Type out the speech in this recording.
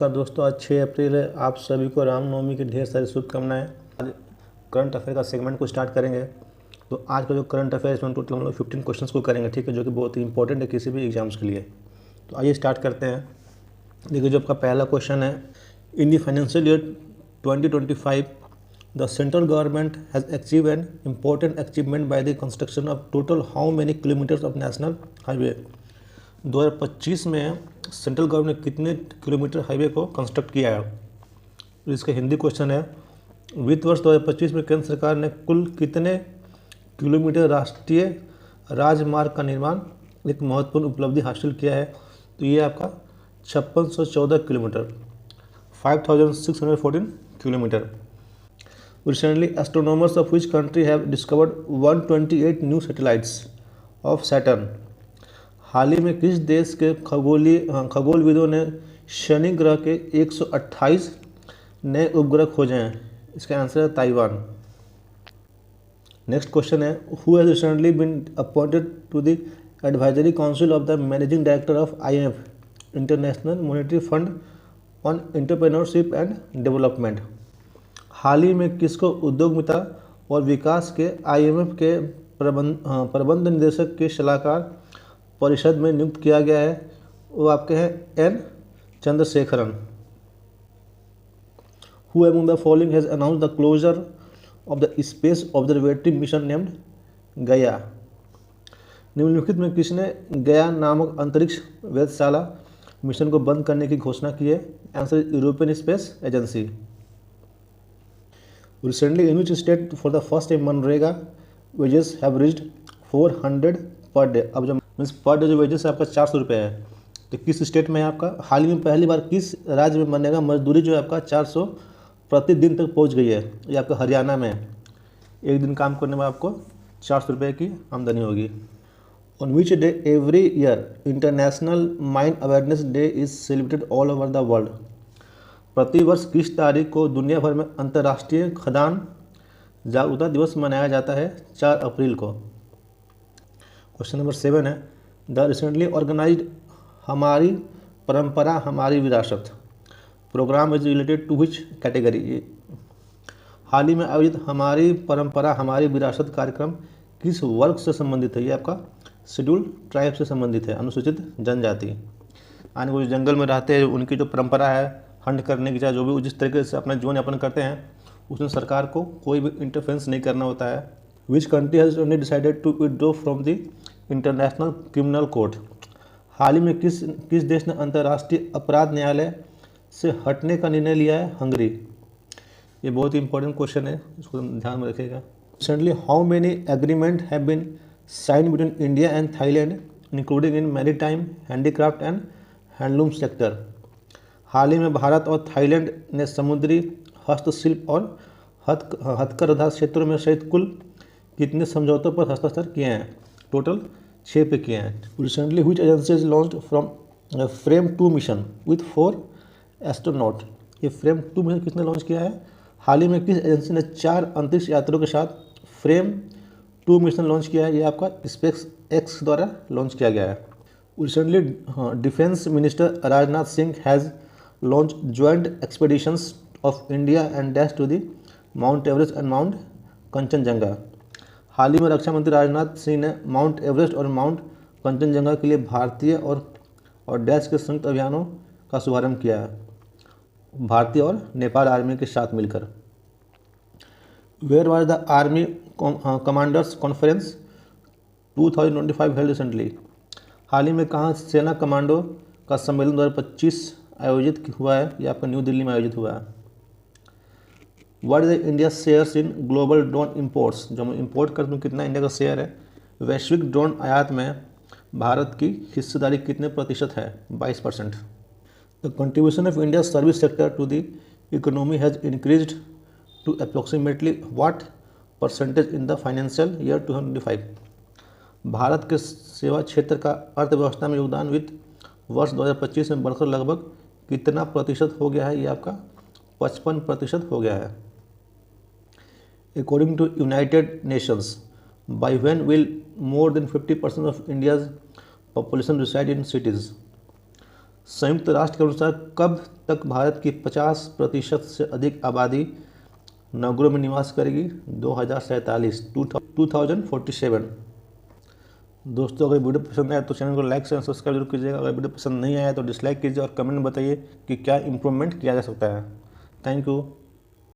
दोस्तों, आज 6 अप्रैल है। आप सभी को रामनवमी की ढेर सारी शुभकामनाएं। आज करंट अफेयर का सेगमेंट को स्टार्ट करेंगे। तो आज का जो करंट अफेयर इसमें टोटल हम लोग 15 क्वेश्चंस को करेंगे, ठीक है, जो कि बहुत ही इंपॉर्टेंट है किसी भी एग्जाम्स के लिए। तो आइए स्टार्ट करते हैं। देखिए, जो आपका पहला क्वेश्चन है, इन the financial year 2025 the central government has achieve an important achievement by the construction of total how many kilometres of national highway. 2025 में सेंट्रल गवर्नमेंट ने कितने किलोमीटर हाईवे को कंस्ट्रक्ट किया है। तो इसका हिंदी क्वेश्चन है, वित्त वर्ष 2025 में केंद्र सरकार ने कुल कितने किलोमीटर राष्ट्रीय राजमार्ग का निर्माण एक महत्वपूर्ण उपलब्धि हासिल किया है। तो ये आपका 5614 kilometre, 5614 kilometre. Recently, astronomers of which country have discovered 128 new satellites of Saturn? हाल ही में किस देश के खगोलविदों ने शनि ग्रह के 128 नए उपग्रह खोजे हैं। इसका आंसर है ताइवान। नेक्स्ट क्वेश्चन है, who has recently been appointed to the advisory council of the managing director of IMF international monetary fund on entrepreneurship and development. हाल ही में किसको उद्यमिता और विकास के IMF के प्रबंध निदेशक के सलाहकार परिषद में नियुक्त किया गया है। वो आपके हैं N Chandrasekaran. Who among the following has announced the closure of the space observatory mission named Gaia. निम्नलिखित में किसने गया नामक अंतरिक्ष वेधशाला मिशन को बंद करने की घोषणा की है। Answer European space agency. Recently, in which state for the first time MNREGA wages have reached 400 per day. अब जो मीन्स पर डे जो वेजेस है आपका 400 रुपये है, तो किस स्टेट में है आपका। हाल ही में पहली बार किस राज्य में मनरेगा मजदूरी जो है आपका 400 प्रतिदिन तक पहुंच गई है। ये आपका हरियाणा में है। एक दिन काम करने में आपको 400 रुपये की आमदनी होगी। On which day every year international mine awareness day is celebrated all over the world. प्रतिवर्ष किस तारीख को दुनिया भर में अंतर्राष्ट्रीय खदान जागरूकता दिवस मनाया जाता है। 4 अप्रैल को। क्वेश्चन नंबर 7 है, द रिसेंटली ऑर्गेनाइज्ड हमारी परंपरा हमारी विरासत programme is related to which category. हाल ही में आयोजित हमारी परंपरा हमारी विरासत कार्यक्रम किस वर्ग से संबंधित है। ये आपका शेड्यूल ट्राइब से संबंधित है, अनुसूचित जनजाति। यानी वो जंगल में रहते हैं, उनकी जो परंपरा है हंट करने की, चाहे जो भी जिस तरीके से अपना जीवन यापन करते हैं, उसमें सरकार को कोई भी इंटरफेरेंस नहीं करना होता है। Which country has decided to withdraw from the international criminal court. हाल ही में किस देश ने अंतर्राष्ट्रीय अपराध न्यायालय से हटने का निर्णय लिया है। हंगरी। ये बहुत ही इंपॉर्टेंट क्वेश्चन है, इसको ध्यान में रखिएगा। Recently how many agreement have been sign between India and Thailand including in maritime, handicraft and handloom sector. हाल ही में भारत और थाईलैंड ने समुद्री हस्तशिल्प और हथकरघा क्षेत्रों में सहित कुल कितने समझौतों पर हस्ताक्षर किए हैं। टोटल 6 पे किए हैं। Recently which agency is launched from frame 2 mission with 4 astronaut. ये फ्रेम 2 मिशन किसने लॉन्च किया है। हाल ही में किस एजेंसी ने 4 अंतरिक्ष यात्रियों के साथ फ्रेम 2 मिशन लॉन्च किया है। ये आपका स्पेस एक्स द्वारा लॉन्च किया गया है। Recently defence minister Rajnath Singh has launched joint expeditions of India and dash to the Mount Everest and Mount Kanchenjunga. हाल ही में रक्षा मंत्री राजनाथ सिंह ने माउंट एवरेस्ट और माउंट कंचनजंगा के लिए भारतीय और डैश के संयुक्त अभियानों का शुभारंभ किया है, भारतीय और नेपाल आर्मी के साथ मिलकर। Where was the army commanders conference 2025 held recently. हाल ही में कहाँ सेना कमांडो का सम्मेलन 2025 आयोजित हुआ है। ये आपका न्यू दिल्ली में आयोजित हुआ है। What is India shares in global drone imports. जो हम इंपोर्ट करते हैं कितना इंडिया का शेयर है। वैश्विक ड्रोन आयात में भारत की हिस्सेदारी कितने प्रतिशत है। 22%। The contribution of India service sector to the economy has increased to approximately what percentage in the financial year 2025। भारत के सेवा क्षेत्र का अर्थव्यवस्था में योगदान वित्त वर्ष 2025 में बढ़कर लगभग कितना प्रतिशत हो गया है। ये आपका 55% हो गया है। According to United Nations, by when will more than 50% of India's population reside in cities? संयुक्त राष्ट्र के अनुसार कब तक भारत की 50% से अधिक आबादी नगरों में निवास करेगी? 2047, 2047। दोस्तों अगर वीडियो पसंद आया तो चैनल को लाइक शेयर सब्सक्राइब जरूर कीजिएगा। अगर वीडियो पसंद नहीं आया तो डिसलाइक कीजिए और कमेंट में बताइए कि क्या इंप्रूवमेंट किया जा सकता है। Thank you.